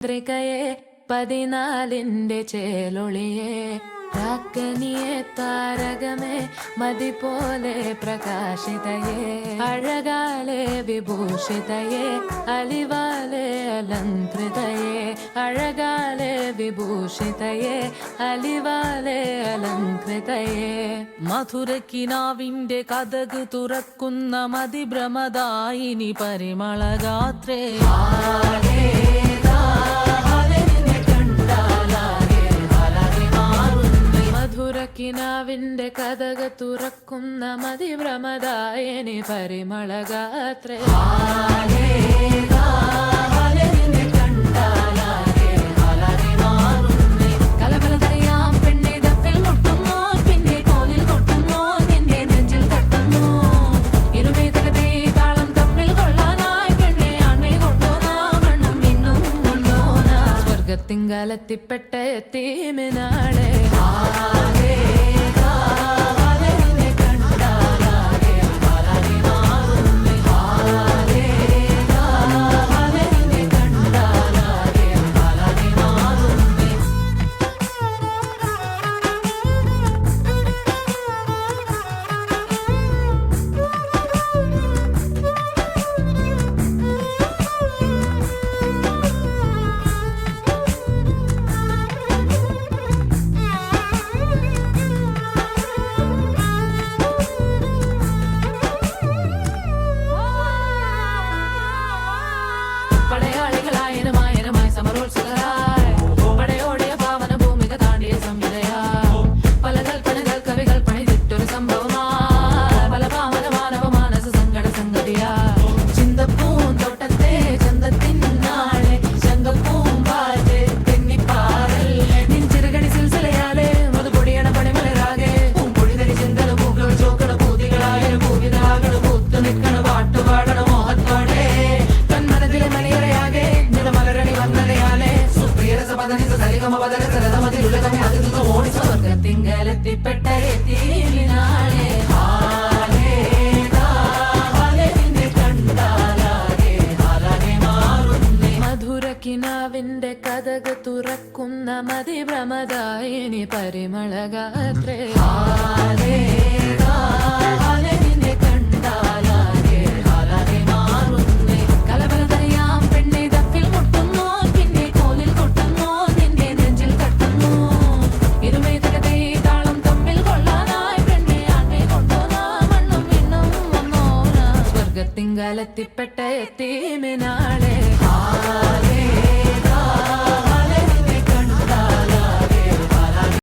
ചന്ദ്രികയെ 14ന്റെ ചേലൊളിയെ രാക്കനിയെ താരകമേ മതി പോലെ പ്രകാശിതയെ അഴകാലെ വിഭൂഷിതയെ അലിവാലെ അലങ്കൃതയെ അഴകാലെ വിഭൂഷിതയെ അലിവാലെ അലങ്കൃതയെ മധുരക്കിനാവിന്റെ കഥക് തുറക്കുന്ന മതിഭ്രമദായിനി പരിമളഗാത്രേ മധുരക്കിനാവിന്റെ കഥക് തുറക്കുന്ന മതിഭ്രമദായിനി പരിമളഗാത്രേ കലബലതറിയാം പെണ്ണെ ദഫിൽ മുട്ടുന്നു പിന്നെ കോലിൽ കൊട്ടുന്നു നിന്റെ നെഞ്ചിൽ തട്ടുന്നു ഇരുമേതകത്തെ താളം തമ്മിൽ കൊള്ളാനായി പെണ്ണെ ആണെ കൊണ്ടോനാ മണ്ണും മിന്നും കൊണ്ടോനാ സ്വർഗത്തിങ്കലെത്തിപ്പെട്ട എത്തീമിനാളെ സ്വർഗത്തിങ്കലെത്തിപ്പെട്ട എത്തീമിനാളെ മധുരക്കിനാവിന്റെ കഥക് തുറക്കുന്ന മതിഭ്രമദായിനി പരിമളഗാത്രേ കലബലതറിയാം പെണ്ണെ ദഫിൽ മുട്ടുന്നു പിന്നെ കോലിൽ കൊട്ടുന്നു നിന്റെ നെഞ്ചിൽ തട്ടുന്നു ഇരുമേതകത്തെ താളം തമ്മിൽ കൊള്ളാനായി പെണ്ണെ ആണെ കൊണ്ടോനാ മണ്ണും മിന്നും വന്നോനാ സ്വർഗത്തിങ്കലെത്തിപ്പെട്ട എത്തീമിനാ